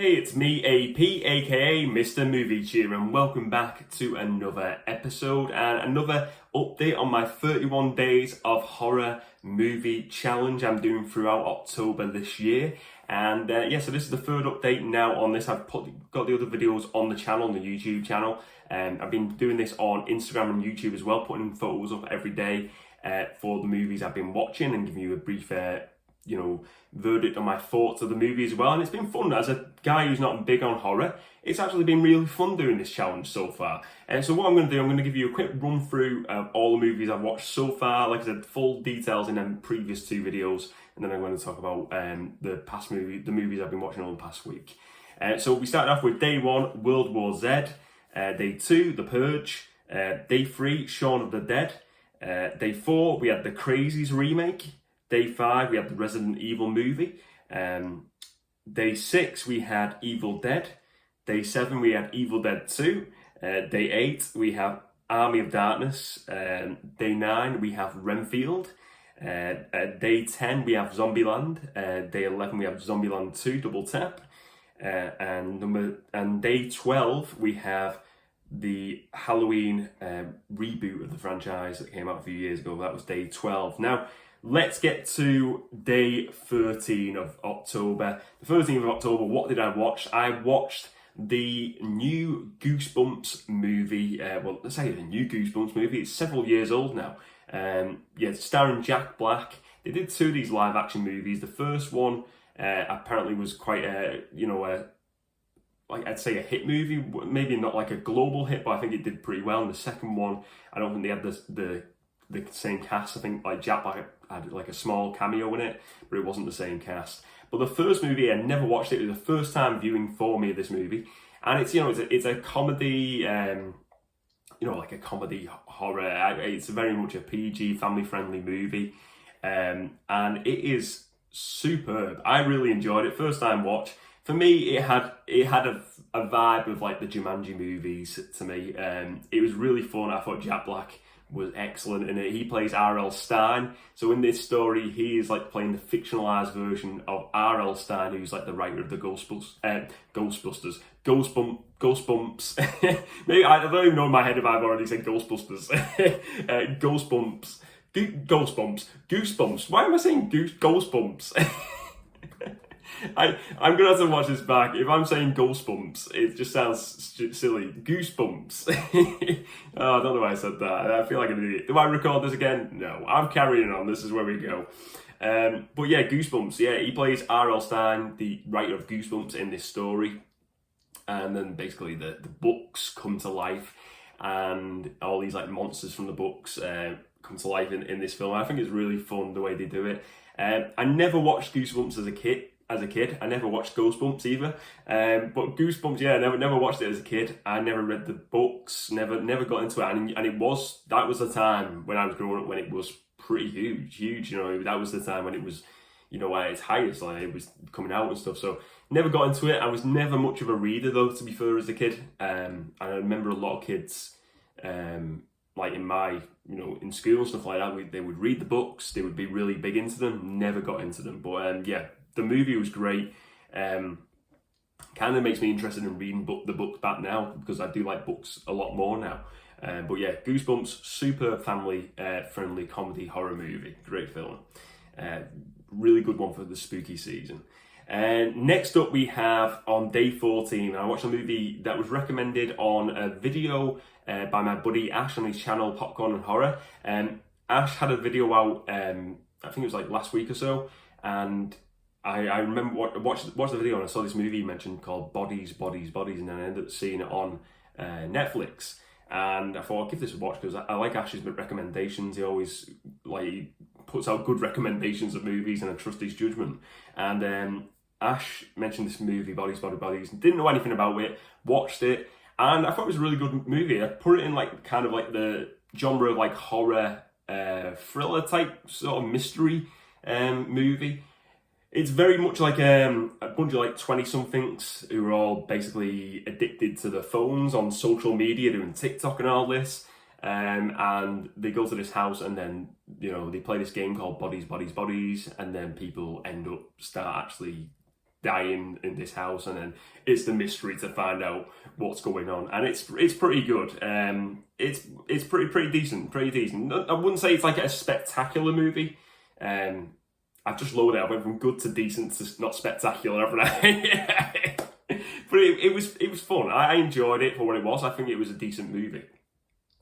Hey, it's me, AP, aka Mr. Movie Cheer, and welcome back to another episode and another update on my 31 days of horror movie challenge I'm doing throughout October this year. And so this is the third update now on this. I've got the other videos on the channel, on the YouTube channel. I've been doing this on Instagram and YouTube as well, putting photos up every day for the movies I've been watching and giving you a brief verdict on my thoughts of the movie as well. And it's been fun. As a guy who's not big on horror, it's actually been really fun doing this challenge so far. And so what I'm going to do, I'm going to give you a quick run through of all the movies I've watched so far. Like I said, full details in the previous two videos, and then I'm going to talk about the movies I've been watching over the past week. So we started off with day 1, World War Z. Day 2, The Purge. Day 3, Shaun of the Dead. Day 4, we had the Crazies remake. Day 5, we had the Resident Evil movie. Day 6, we had Evil Dead. Day 7, we had Evil Dead 2. Day 8, we have Army of Darkness. Day 9, we have Renfield. Day 10, we have Zombieland. Day 11, we have Zombieland 2, Double Tap. And day 12, we have the Halloween reboot of the franchise that came out a few years ago. That was day 12. Now, let's get to day 13 of October. The 13th of October, what did I watch? I watched the new Goosebumps movie. Let's say the new Goosebumps movie. It's several years old now. Starring Jack Black. They did 2 of these live action movies. The first one apparently was quite I'd say a hit movie. Maybe not like a global hit, but I think it did pretty well. And the second one, I don't think they had the same cast. I think like Jack Black had like a small cameo in it, but it wasn't the same cast. But the first movie, I never watched it. It was the first time viewing for me this movie, and it's a comedy, like a comedy horror. It's very much a PG, family friendly movie, and it is superb. I really enjoyed it. First time watch. For me, it had a vibe of like the Jumanji movies to me. It was really fun. I thought Jack Black was excellent in it. He plays R.L. Stine. So in this story, he is like playing the fictionalized version of R.L. Stine, who's like the writer of the Ghostbusters. Maybe I don't even know in my head if I've already said Ghostbusters. Goosebumps. Why am I saying Ghostbumps? I'm gonna have to watch this back. If I'm saying Goosebumps, it just sounds silly. Goosebumps. Oh, I don't know why I said that. I feel like an idiot. Do I record this again? No. I'm carrying on. This is where we go. But yeah, Goosebumps. Yeah, he plays R.L. Stine, the writer of Goosebumps, in this story. And then basically the books come to life, and all these like monsters from the books come to life in this film. I think it's really fun the way they do it. I never watched Goosebumps as a kid. I never watched Goosebumps either. But Goosebumps, yeah, I never watched it as a kid. I never read the books, never got into it. And that was the time when I was growing up when it was pretty huge. That was the time when it was, at its highest, like it was coming out and stuff. So never got into it. I was never much of a reader though, to be fair, as a kid. And I remember a lot of kids, like in my, in school and stuff like that, they would read the books. They would be really big into them. Never got into them. But the movie was great. Kind of makes me interested in reading the books back now, because I do like books a lot more now. But yeah, Goosebumps, super family friendly comedy horror movie. Great film. Really good one for the spooky season. Next up, we have on day 14, I watched a movie that was recommended on a video by my buddy Ash on his channel, Popcorn and Horror. Ash had a video out, I think it was like last week or so, and I remember watched the video and I saw this movie he mentioned called Bodies, and then I ended up seeing it on Netflix. And I thought I'll give this a watch because I like Ash's recommendations. He always he puts out good recommendations of movies, and I trust his judgment. And Ash mentioned this movie, Bodies, didn't know anything about it, watched it, and I thought it was a really good movie. I put it in kind of the genre of horror, thriller type sort of mystery movie. It's very much like a bunch of 20-somethings who are all basically addicted to their phones on social media, doing TikTok and all this. And they go to this house, and then they play this game called Bodies, and then people start actually dying in this house, and then it's the mystery to find out what's going on, and it's pretty good. It's pretty decent. I wouldn't say it's like a spectacular movie. I've just lowered it. I went from good to decent to not spectacular, haven't I? But it was fun. I enjoyed it for what it was. I think it was a decent movie.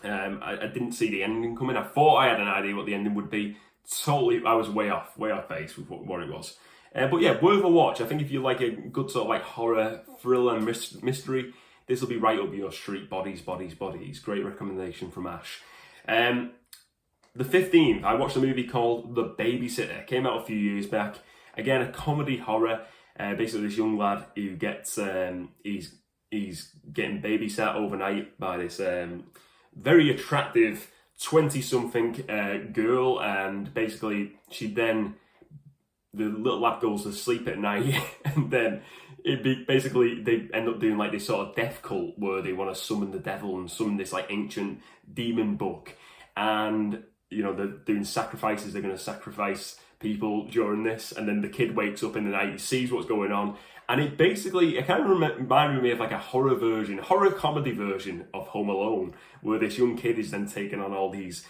I didn't see the ending coming. I thought I had an idea what the ending would be. Totally, I was way off base with what it was. But yeah, worth a watch. I think if you like a good sort of like horror, thriller, mystery, this will be right up your street. Bodies. Great recommendation from Ash. The 15th, I watched a movie called The Babysitter. Came out a few years back. Again, a comedy horror. Basically, this young lad who gets he's getting babysat overnight by this very attractive 20-something girl, and basically the little lad goes to sleep at night, and then basically they end up doing like this sort of death cult where they want to summon the devil and summon this like ancient demon book, and they're doing sacrifices. They're going to sacrifice people during this, and then the kid wakes up in the night, he sees what's going on, and it kind of reminded me of like a horror comedy version of Home Alone, where this young kid is then taking on all these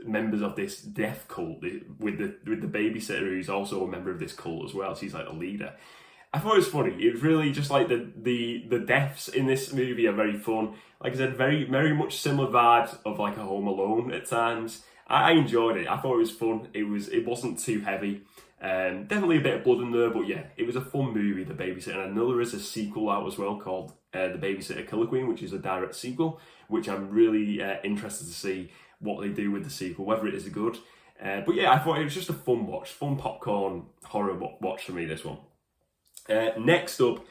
members of this death cult with the babysitter, who's also a member of this cult as well. She's like the leader. I thought it was funny. It was really just like the deaths in this movie are very fun. Like I said, very very much similar vibes of like a Home Alone at times. I enjoyed it. I thought it was fun. It wasn't too heavy. Definitely a bit of blood in there, but yeah, it was a fun movie, The Babysitter. And I know there is a sequel out as well called The Babysitter Killer Queen, which is a direct sequel, which I'm really interested to see what they do with the sequel, whether it is good. But yeah, I thought it was just a fun watch, fun popcorn horror watch for me, this one. Next up,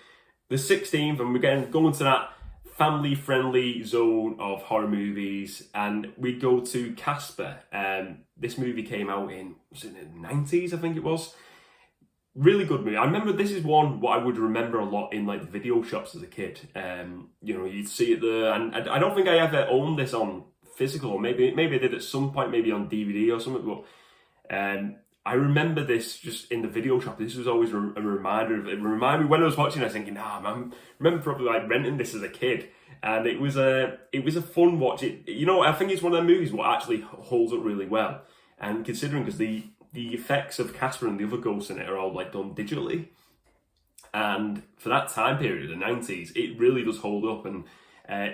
the 16th, and we're going to that family-friendly zone of horror movies, and we go to Casper. This movie came out in the 90s, I think it was. Really good movie. I remember this is one what I would remember a lot in like the video shops as a kid. You'd see it there, and I don't think I ever owned this on physical, or maybe I did at some point, maybe on DVD or something, but I remember this just in the video shop. This was always a reminder of it. Reminded me when I was watching, I was thinking, man, I remember probably like renting this as a kid, and it was a fun watch. I think it's one of the movies what actually holds up really well, and considering because the effects of Casper and the other ghosts in it are all like done digitally, and for that time period, the 90s, it really does hold up. And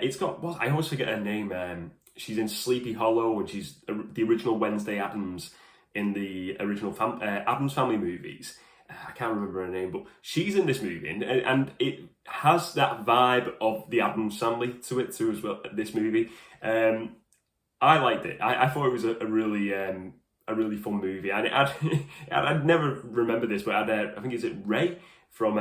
it's got I always forget her name. She's in Sleepy Hollow, and she's the original Wednesday Addams in the original Addams Family movies. I can't remember her name, but she's in this movie, and it has that vibe of the Addams Family to it too as well. This movie, I liked it. I thought it was a really fun movie, and I'd never remember this, but I think it's Ray from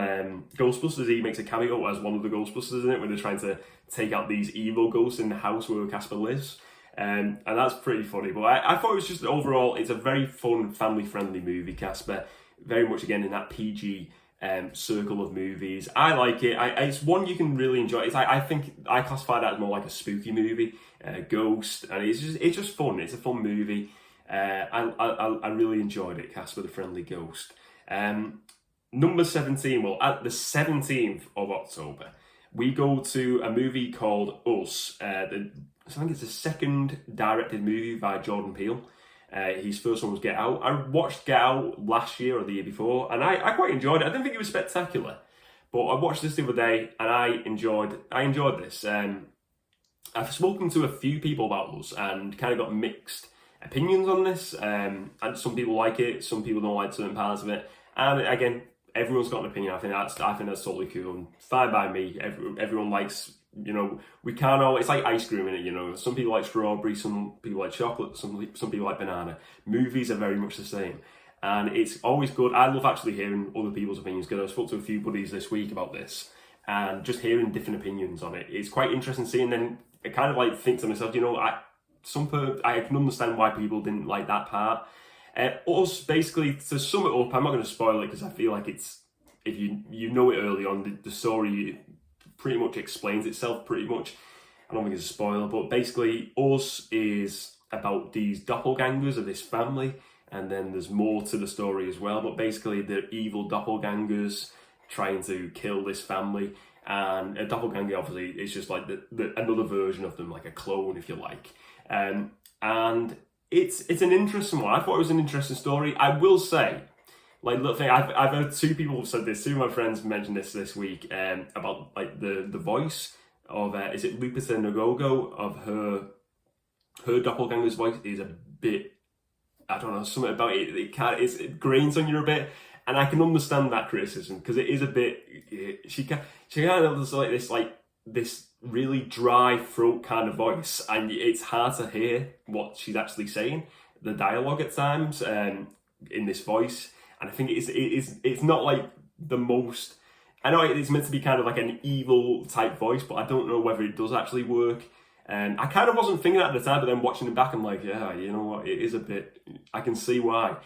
Ghostbusters. He makes a cameo as one of the Ghostbusters in it when they're trying to take out these evil ghosts in the house where Casper lives. And that's pretty funny. But I thought it was just overall, it's a very fun, family-friendly movie, Casper. Very much, again, in that PG circle of movies. I like it. It's one you can really enjoy. I think I classify that as more like a spooky movie, ghost. And it's just fun. It's a fun movie. I really enjoyed it, Casper the Friendly Ghost. Number 17, well, at the 17th of October, we go to a movie called Us. I think it's the second directed movie by Jordan Peele. His first one was Get Out. I watched Get Out last year or the year before, and I quite enjoyed it. I didn't think it was spectacular, but I watched this the other day, and I enjoyed this. I've spoken to a few people about Us, and kind of got mixed opinions on this. And some people like it, some people don't like certain parts of it. And again, everyone's got an opinion. I think that's totally cool and fine by me. Everyone likes. We can't all. It's like ice cream in it. Some people like strawberry, some people like chocolate, some people like banana. Movies are very much the same, and it's always good. I love actually hearing other people's opinions because I spoke to a few buddies this week about this, and just hearing different opinions on it. It's quite interesting seeing. Then I kind of like think to myself, I can understand why people didn't like that part. Us, basically, to sum it up, I'm not going to spoil it because I feel like it's if you know it early on, the story pretty much explains itself pretty much. I don't think it's a spoiler, but basically Us is about these doppelgangers of this family, and then there's more to the story as well, but basically they're evil doppelgangers trying to kill this family. And a doppelganger, obviously, is just like another version of them, like a clone, if you like. And it's an interesting one. I thought it was an interesting story. I will say, like, look, I've heard two people have said this. Two of my friends mentioned this week about like the voice of is it Lupita Nyong'o, of her doppelganger's voice is a bit, I don't know, something about it. It grains on you a bit, and I can understand that criticism because it is a bit. She kind of does like this really dry throat kind of voice, and it's hard to hear what she's actually saying. The dialogue at times in this voice, and I think it's not like the most. I know it's meant to be kind of like an evil type voice, but I don't know whether it does actually work. I kind of wasn't thinking that at the time, but then watching it back, I'm like, yeah, you know what, it is a bit, I can see why.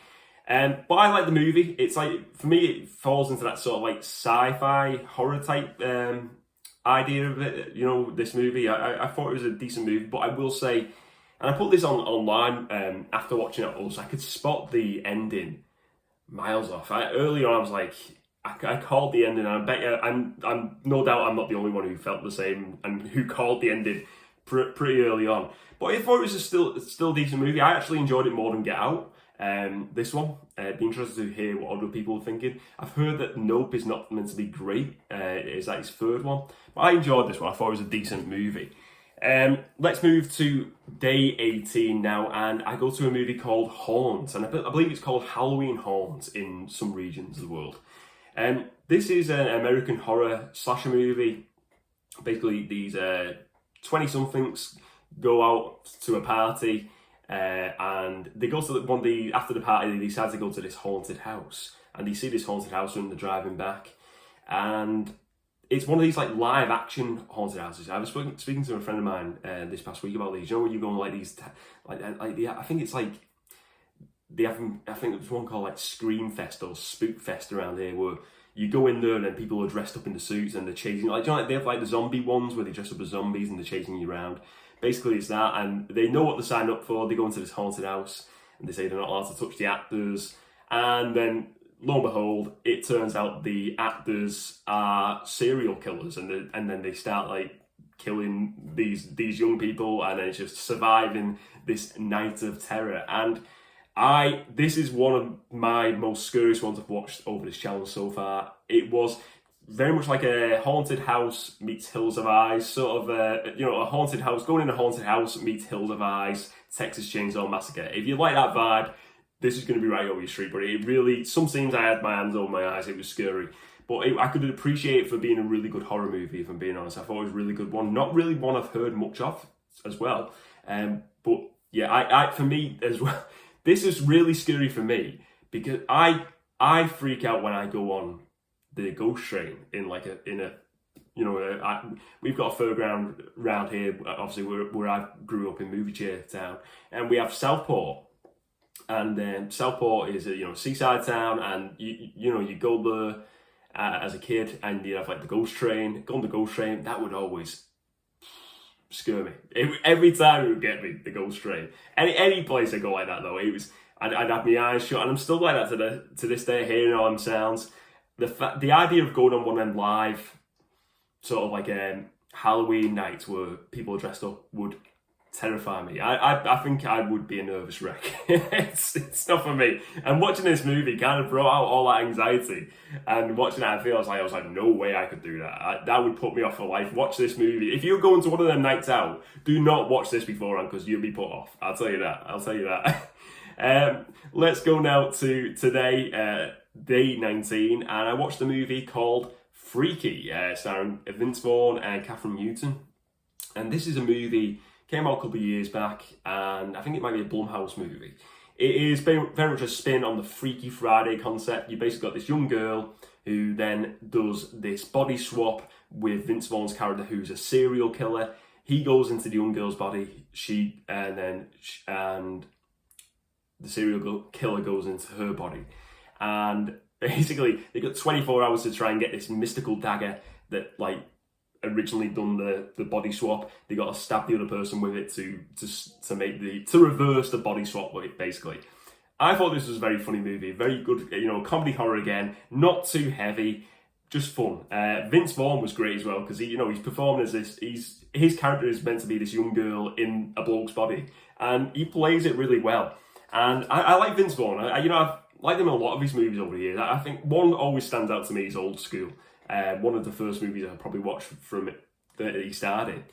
But I like the movie. It's like, for me, it falls into that sort of like sci-fi horror type idea of it, you know, this movie. I thought it was a decent movie, but I will say, and I put this online after watching it also, I could spot the ending miles off. Earlier on, I was like, I called the ending, and I bet you, I'm no doubt I'm not the only one who felt the same and who called the ending pretty early on. But I thought it was a still decent movie. I actually enjoyed it more than Get Out. This one, be interested to hear what other people are thinking. I've heard that Nope is not meant to be great. It's like his third one, but I enjoyed this one. I thought it was a decent movie. Let's move to day 18 now, and I go to a movie called Haunt, and I believe it's called Halloween Haunt in some regions of the world. This is an American horror slasher movie. Basically, these 20-somethings go out to a party, and they go to after the party, they decide to go to this haunted house, and they see this haunted house when they're driving back, and it's one of these like live action haunted houses. I was speaking to a friend of mine this past week about these. You know, when you go on like these, I think it's like they have. I think there's one called like Scream Fest or Spook Fest around here, where you go in there and then people are dressed up in the suits and they're chasing. Like, you know, like they have like the zombie ones where they dress up as zombies and they're chasing you around. Basically, it's that, and they know what they signed up for. They go into this haunted house and they say they're not allowed to touch the actors, and then lo and behold, it turns out the actors are serial killers, and then they start like killing these young people, and then it's just surviving this night of terror. And this is one of my most scariest ones I've watched over this channel so far. It was very much like a haunted house meets Hills of Eyes, sort of a haunted house, going in a haunted house meets Hills of Eyes, Texas Chainsaw Massacre. If you like that vibe, this is going to be right over your street. But it really, some scenes I had my hands over my eyes, it was scary. But I could appreciate it for being a really good horror movie, if I'm being honest. I thought it was a really good one. Not really one I've heard much of as well. But yeah, for me as well, this is really scary for me because I freak out when I go on the ghost train we've got a fairground around here, obviously where I grew up in Movie Chair Town, and we have Southport. And Southport is a seaside town, and you go there as a kid, and you have like the ghost train. Go on the ghost train, that would always scare me. Every time it would get me, the ghost train. Any place I go like that though, I'd have my eyes shut, and I'm still like that to this day, hearing all them sounds. The idea of going on one of them live, sort of like Halloween nights where people are dressed up, would terrify me. I think I would be a nervous wreck. It's not for me. And watching this movie kind of brought out all that anxiety. And watching it, I was like, no way I could do that. That would put me off for life. Watch this movie. If you're going to one of them nights out, do not watch this beforehand because you'll be put off. I'll tell you that. Let's go now to today, day 19, and I watched a movie called Freaky, starring Vince Vaughn and Catherine Newton. And this is a movie, came out a couple of years back, and I think it might be a Blumhouse movie. It is very much a spin on the Freaky Friday concept. You basically got this young girl who then does this body swap with Vince Vaughn's character, who's a serial killer. He goes into the young girl's body, and the serial killer goes into her body. And basically, they got 24 hours to try and get this mystical dagger that, like, originally done the body swap. They got to stab the other person with it to reverse the body swap with it, basically. I thought this was a very funny movie, very good, comedy horror again, not too heavy. just fun. Vince Vaughn was great as well because he's performing as this. His character is meant to be this young girl in a bloke's body, and he plays it really well. And I like Vince Vaughn. I've liked him in a lot of his movies over the years. I think one always stands out to me is Old School. One of the first movies I probably watched from it that he started.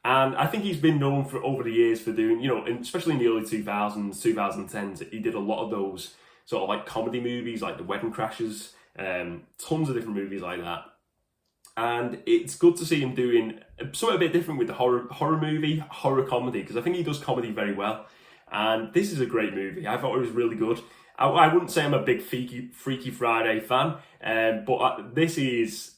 And I think he's been known for over the years for doing, especially in the early 2000s, 2010s, he did a lot of those sort of like comedy movies like The Wedding Crashers, tons of different movies like that. And it's good to see him doing something a bit different with the horror movie, horror comedy, because I think he does comedy very well. And this is a great movie. I thought it was really good. I wouldn't say I'm a big Freaky Friday fan, but this is,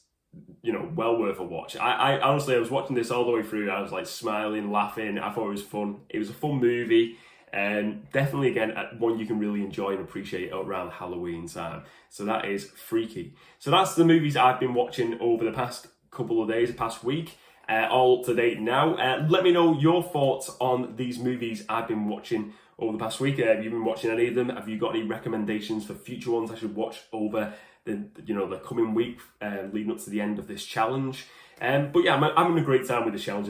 well worth a watch. I honestly, I was watching this all the way through. I was like smiling, laughing. I thought it was fun. It was a fun movie. And definitely, again, one you can really enjoy and appreciate around Halloween time. So that is Freaky. So that's the movies I've been watching over the past couple of days, the past week, all to date now. Let me know your thoughts on these movies I've been watching over the past week. Have you been watching any of them? Have you got any recommendations for future ones I should watch over the coming week leading up to the end of this challenge? But yeah, I'm having a great time with the challenge,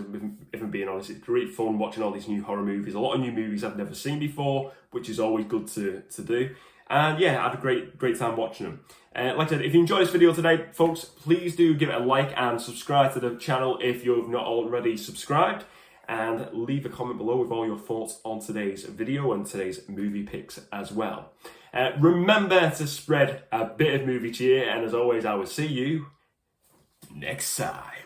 if I'm being honest. It's great fun watching all these new horror movies, a lot of new movies I've never seen before, which is always good to do. And yeah, I had a great time watching them. Like I said, if you enjoyed this video today, folks, please do give it a like and subscribe to the channel if you've not already subscribed. And leave a comment below with all your thoughts on today's video and today's movie picks as well. Remember to spread a bit of movie cheer, and as always, I will see you next time.